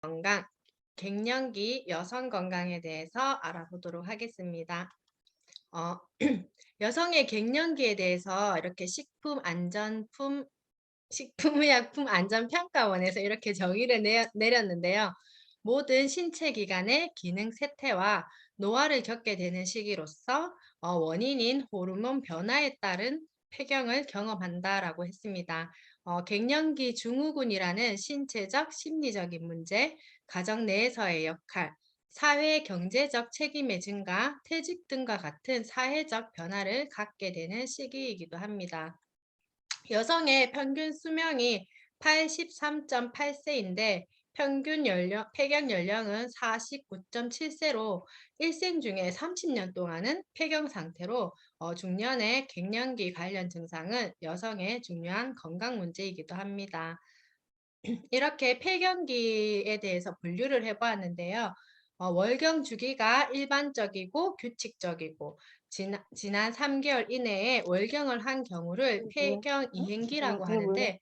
건강, 갱년기 여성 건강에 대해서 알아보도록 하겠습니다. 어, 여성의 갱년기에 대해서 이렇게 식품의약품안전평가원에서 이렇게 정의를 내렸는데요. 모든 신체 기관의 기능 쇠퇴와 노화를 겪게 되는 시기로서 원인인 호르몬 변화에 따른 폐경을 경험한다라고 했습니다. 갱년기 증후군이라는 신체적, 심리적인 문제, 가정 내에서의 역할, 사회 경제적 책임의 증가, 퇴직 등과 같은 사회적 변화를 갖게 되는 시기이기도 합니다. 여성의 평균 수명이 83.8세인데 폐경 연령은 49.7세로 일생 중에 30년 동안은 폐경 상태로 중년의 갱년기 관련 증상은 여성의 중요한 건강 문제이기도 합니다. 이렇게 폐경기에 대해서 분류를 해보았는데요. 월경 주기가 일반적이고 규칙적이고 지난 3개월 이내에 월경을 한 경우를 폐경 이행기라고 하는데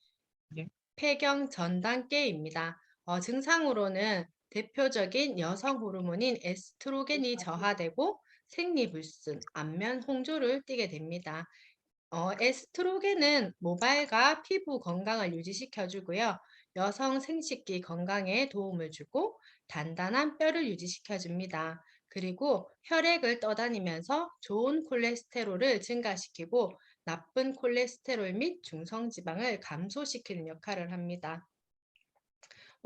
폐경 전 단계입니다. 증상으로는 대표적인 여성 호르몬인 에스트로겐이 저하되고 생리불순, 안면 홍조를 띠게 됩니다. 에스트로겐은 모발과 피부 건강을 유지시켜주고요. 여성 생식기 건강에 도움을 주고 단단한 뼈를 유지시켜줍니다. 그리고 혈액을 떠다니면서 좋은 콜레스테롤을 증가시키고 나쁜 콜레스테롤 및 중성지방을 감소시키는 역할을 합니다.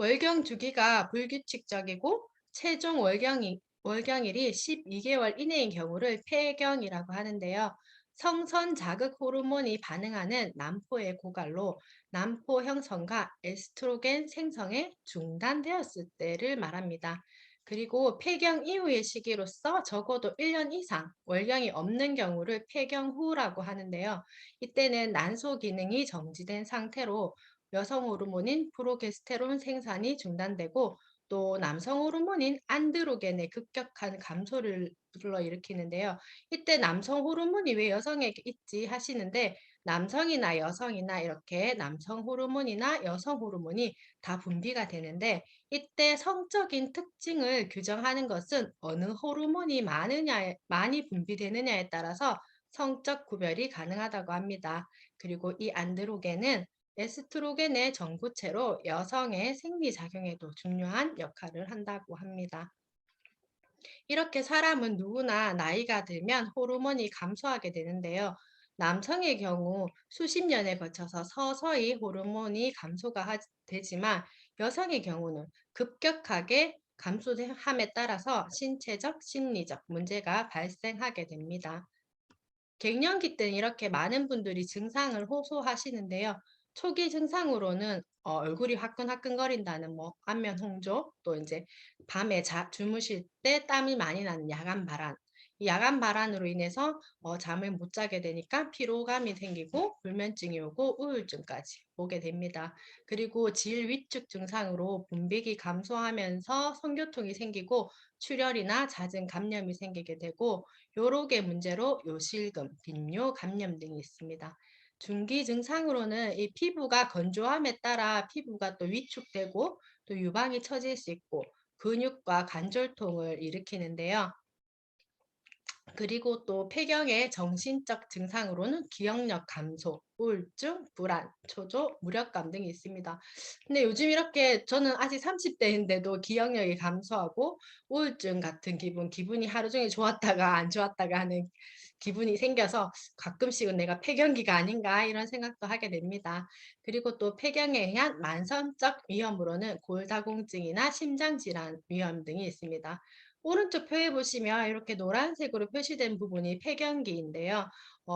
월경 주기가 불규칙적이고 최종 월경일이 12개월 이내인 경우를 폐경이라고 하는데요. 성선 자극 호르몬이 반응하는 남포의 고갈로 남포 형성과 에스트로겐 생성에 중단되었을 때를 말합니다. 그리고 폐경 이후의 시기로서 적어도 1년 이상 월경이 없는 경우를 폐경 후라고 하는데요. 이때는 난소 기능이 정지된 상태로 여성 호르몬인 프로게스테론 생산이 중단되고 또 남성 호르몬인 안드로겐의 급격한 감소를 불러일으키는데요. 이때 남성 호르몬이 왜 여성에게 있지 하시는데 남성이나 여성이나 이렇게 남성 호르몬이나 여성 호르몬이 다 분비가 되는데 이때 성적인 특징을 규정하는 것은 어느 호르몬이 많이 분비되느냐에 따라서 성적 구별이 가능하다고 합니다. 그리고 이 안드로겐은 에스트로겐의 전구체로 여성의 생리작용에도 중요한 역할을 한다고 합니다. 이렇게 사람은 누구나 나이가 들면 호르몬이 감소하게 되는데요. 남성의 경우 수십 년에 걸쳐서 서서히 호르몬이 감소가 되지만 여성의 경우는 급격하게 감소함에 따라서 신체적, 심리적 문제가 발생하게 됩니다. 갱년기 때는 이렇게 많은 분들이 증상을 호소하시는데요. 초기 증상으로는 얼굴이 화끈화끈거린다는 안면 홍조, 또 이제 밤에 주무실 때 땀이 많이 나는 야간 발한. 이 야간 발한으로 인해서 잠을 못 자게 되니까 피로감이 생기고 불면증이 오고 우울증까지 오게 됩니다. 그리고 질 위축 증상으로 분비기 감소하면서 성교통이 생기고 출혈이나 잦은 감염이 생기게 되고 요록의 문제로 요실금, 빈뇨, 감염 등이 있습니다. 중기 증상으로는 이 피부가 건조함에 따라 피부가 또 위축되고 또 유방이 처질 수 있고 근육과 관절통을 일으키는데요. 그리고 또 폐경의 정신적 증상으로는 기억력 감소, 우울증, 불안, 초조, 무력감 등이 있습니다. 근데 요즘 이렇게 저는 아직 30대인데도 기억력이 감소하고 우울증 같은 기분이 하루 종일 좋았다가 안 좋았다가 하는 기분이 생겨서 가끔씩은 내가 폐경기가 아닌가 이런 생각도 하게 됩니다. 그리고 또 폐경에 의한 만성적 위험으로는 골다공증이나 심장질환 위험 등이 있습니다. 오른쪽 표에 보시면 이렇게 노란색으로 표시된 부분이 폐경기인데요.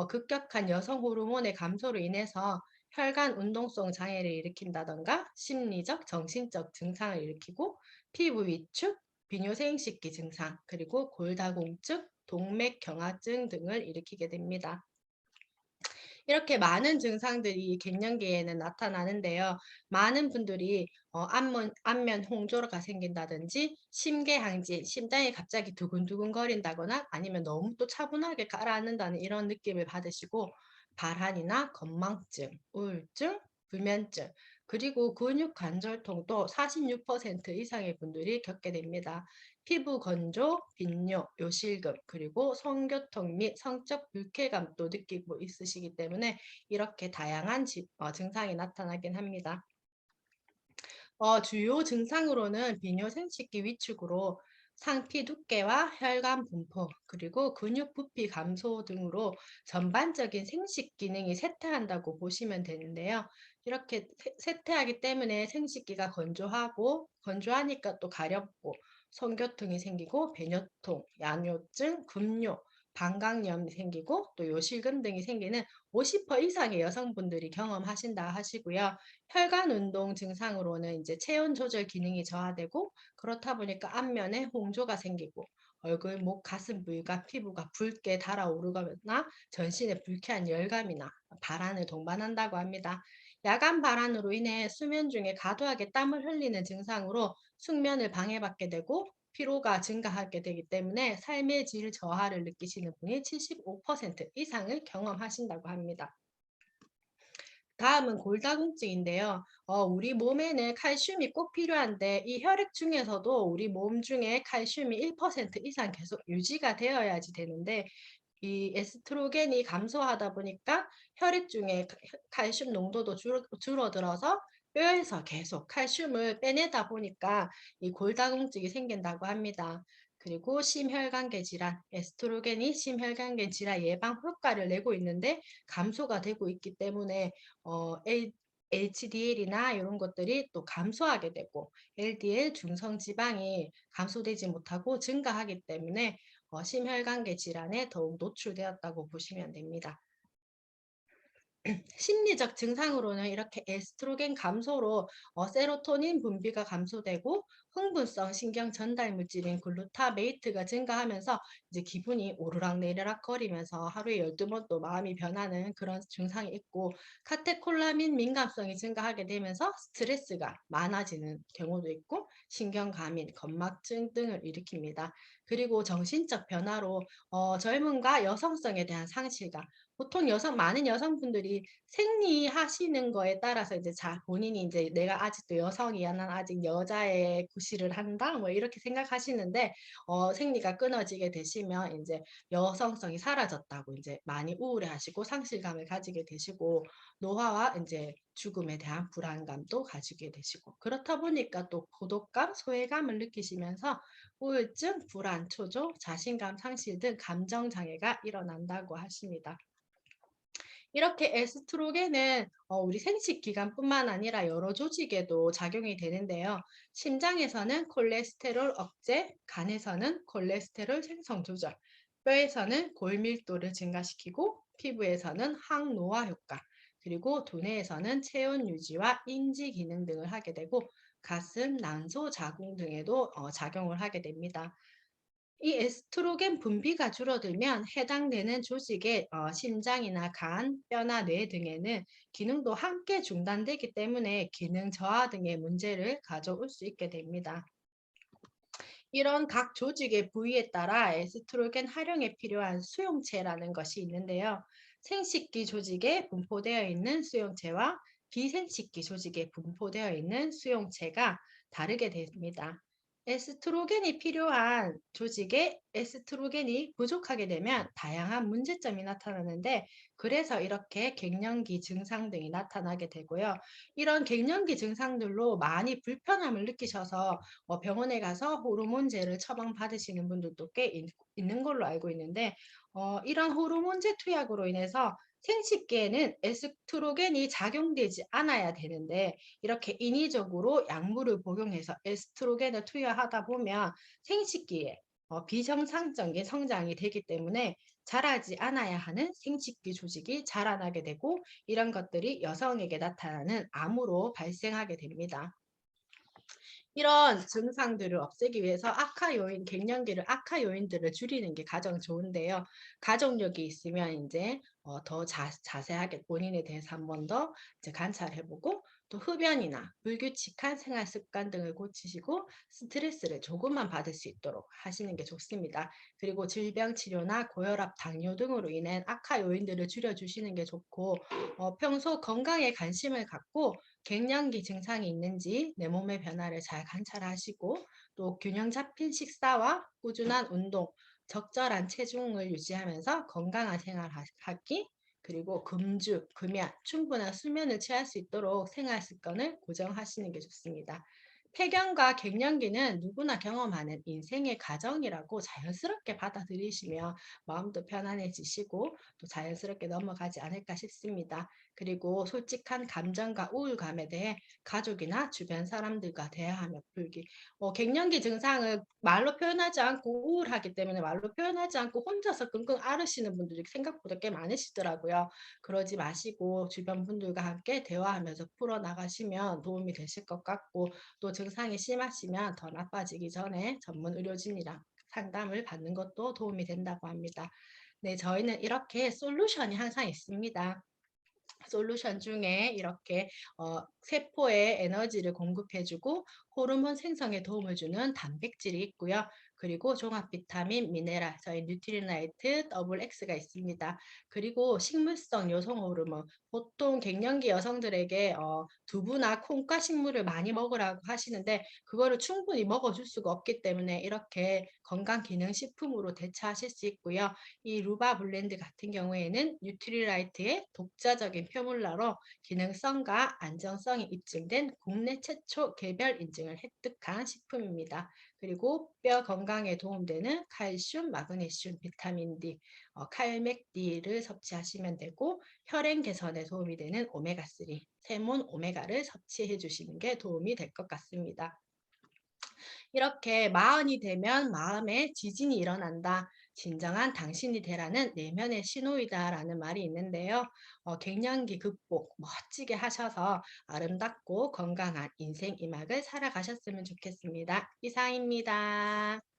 급격한 여성 호르몬의 감소로 인해서 혈관 운동성 장애를 일으킨다던가 심리적, 정신적 증상을 일으키고 피부 위축, 비뇨생식기 증상, 그리고 골다공증, 동맥경화증 등을 일으키게 됩니다. 이렇게 많은 증상들이 갱년기에는 나타나는데요. 많은 분들이 안면 홍조가 생긴다든지 심계항진, 심장이 갑자기 두근두근 거린다거나 아니면 너무 또 차분하게 가라앉는다는 이런 느낌을 받으시고 발한이나 건망증, 우울증, 불면증, 그리고 근육 관절통도 46% 이상의 분들이 겪게 됩니다. 피부 건조, 빈뇨, 요실금, 그리고 성교통 및 성적 불쾌감도 느끼고 있으시기 때문에 이렇게 다양한 증상이 나타나긴 합니다. 주요 증상으로는 비뇨 생식기 위축으로 상피 두께와 혈관 분포, 그리고 근육 부피 감소 등으로 전반적인 생식 기능이 쇠퇴한다고 보시면 되는데요. 이렇게 쇠퇴하기 때문에 생식기가 건조하니까 또 가렵고 성교통이 생기고 배뇨통, 양요증, 금뇨, 방광염이 생기고 또 요실금 등이 생기는 50% 이상의 여성분들이 경험하신다 하시고요. 혈관 운동 증상으로는 이제 체온 조절 기능이 저하되고 그렇다 보니까 안면에 홍조가 생기고 얼굴, 목, 가슴 부위가 피부가 붉게 달아오르거나 전신에 불쾌한 열감이나 발한을 동반한다고 합니다. 야간 발한으로 인해 수면 중에 과도하게 땀을 흘리는 증상으로 숙면을 방해받게 되고 피로가 증가하게 되기 때문에 삶의 질 저하를 느끼시는 분이 75% 이상을 경험하신다고 합니다. 다음은 골다공증인데요. 우리 몸에는 칼슘이 꼭 필요한데 이 혈액 중에서도 우리 몸 중에 칼슘이 1% 이상 계속 유지가 되어야지 되는데 이 에스트로겐이 감소하다 보니까 혈액 중에 칼슘 농도도 줄어들어서 뼈에서 계속 칼슘을 빼내다 보니까 이 골다공증이 생긴다고 합니다. 그리고 심혈관계 질환, 에스트로겐이 심혈관계 질환 예방 효과를 내고 있는데 감소가 되고 있기 때문에 HDL이나 이런 것들이 또 감소하게 되고 LDL 중성 지방이 감소되지 못하고 증가하기 때문에 심혈관계 질환에 더욱 노출되었다고 보시면 됩니다. 심리적 증상으로는 이렇게 에스트로겐 감소로 세로토닌 분비가 감소되고 흥분성 신경 전달 물질인 글루타메이트가 증가하면서 이제 기분이 오르락내리락 거리면서 하루에 12번 또 마음이 변하는 그런 증상이 있고 카테콜라민 민감성이 증가하게 되면서 스트레스가 많아지는 경우도 있고 신경과민, 건막증 등을 일으킵니다. 그리고 정신적 변화로 젊음과 여성성에 대한 상실감, 보통 많은 여성분들이 생리하시는 거에 따라서 이제 본인이 이제 '내가 아직도 여성이야. 난 아직 여자의 구실을 한다.' 뭐 이렇게 생각하시는데 생리가 끊어지게 되시면 인제 여성성이 사라졌다고 인제 많이 우울해하시고 상실감을 가지게 되시고 노화와 인제 죽음에 대한 불안감도 가지게 되시고 그렇다 보니까 또 고독감, 소외감을 느끼시면서 우울증, 불안, 초조, 자신감 상실 등 감정 장애가 일어난다고 하십니다. 이렇게 에스트로겐은 우리 생식 기관뿐만 아니라 여러 조직에도 작용이 되는데요. 심장에서는 콜레스테롤 억제, 간에서는 콜레스테롤 생성 조절, 뼈에서는 골밀도를 증가시키고 피부에서는 항노화 효과, 그리고 두뇌에서는 체온 유지와 인지 기능 등을 하게 되고 가슴, 난소, 자궁 등에도 작용을 하게 됩니다. 이 에스트로겐 분비가 줄어들면 해당되는 조직의 심장이나 간, 뼈나 뇌 등에는 기능도 함께 중단되기 때문에 기능 저하 등의 문제를 가져올 수 있게 됩니다. 이런 각 조직의 부위에 따라 에스트로겐 활용에 필요한 수용체라는 것이 있는데요. 생식기 조직에 분포되어 있는 수용체와 비생식기 조직에 분포되어 있는 수용체가 다르게 됩니다. 에스트로겐이 필요한 조직에 에스트로겐이 부족하게 되면 다양한 문제점이 나타나는데 그래서 이렇게 갱년기 증상 등이 나타나게 되고요. 이런 갱년기 증상들로 많이 불편함을 느끼셔서 병원에 가서 호르몬제를 처방받으시는 분들도 꽤 있는 걸로 알고 있는데 이런 호르몬제 투약으로 인해서 생식기에는 에스트로겐이 작용되지 않아야 되는데 이렇게 인위적으로 약물을 복용해서 에스트로겐을 투여하다 보면 생식기에 비정상적인 성장이 되기 때문에 자라지 않아야 하는 생식기 조직이 자라나게 되고 이런 것들이 여성에게 나타나는 암으로 발생하게 됩니다. 이런 증상들을 없애기 위해서 갱년기를 악화 요인들을 줄이는 게 가장 좋은데요. 가족력이 있으면 인제 더 자세하게 본인에 대해서 한 번 더 이제 관찰해 보고 또 흡연이나 불규칙한 생활 습관 등을 고치시고 스트레스를 조금만 받을 수 있도록 하시는 게 좋습니다. 그리고 질병 치료나 고혈압, 당뇨 등으로 인한 악화 요인들을 줄여 주시는 게 좋고 평소 건강에 관심을 갖고 갱년기 증상이 있는지 내 몸의 변화를 잘 관찰하시고 또 균형 잡힌 식사와 꾸준한 운동, 적절한 체중을 유지하면서 건강한 생활하기 그리고 금주, 금연, 충분한 수면을 취할 수 있도록 생활 습관을 고정하시는 게 좋습니다. 폐경과 갱년기는 누구나 경험하는 인생의 과정이라고 자연스럽게 받아들이시면 마음도 편안해지시고 또 자연스럽게 넘어가지 않을까 싶습니다. 그리고 솔직한 감정과 우울감에 대해 가족이나 주변 사람들과 대화하며 풀기. 갱년기 증상을 말로 표현하지 않고 우울하기 때문에 말로 표현하지 않고 혼자서 끙끙 앓으시는 분들이 생각보다 꽤 많으시더라고요. 그러지 마시고 주변 분들과 함께 대화하면서 풀어나가시면 도움이 되실 것 같고 또 증상이 심하시면 더 나빠지기 전에 전문 의료진이랑 상담을 받는 것도 도움이 된다고 합니다. 네, 저희는 이렇게 솔루션이 항상 있습니다. 솔루션 중에 이렇게 세포에 에너지를 공급해주고 호르몬 생성에 도움을 주는 단백질이 있고요. 그리고 종합 비타민, 미네랄, 저희 뉴트리나이트 더블 X가 있습니다. 그리고 식물성 여성 호르몬, 보통 갱년기 여성들에게 두부나 콩과 식물을 많이 먹으라고 하시는데 그거를 충분히 먹어줄 수가 없기 때문에 이렇게 건강기능식품으로 대처하실 수 있고요. 이 루바 블렌드 같은 경우에는 뉴트리라이트의 독자적인 표몰라로 기능성과 안정성이 입증된 국내 최초 개별 인증을 획득한 식품입니다. 그리고 뼈 건강에 도움되는 칼슘, 마그네슘, 비타민 D, 칼맥D를 섭취하시면 되고 혈행 개선에 도움이 되는 오메가3, 세몬 오메가를 섭취해 주시는 게 도움이 될 것 같습니다. 이렇게 마흔이 되면 마음에 지진이 일어난다. 진정한 당신이 되라는 내면의 신호이다라는 말이 있는데요. 갱년기 극복 멋지게 하셔서 아름답고 건강한 인생 이막을 살아가셨으면 좋겠습니다. 이상입니다.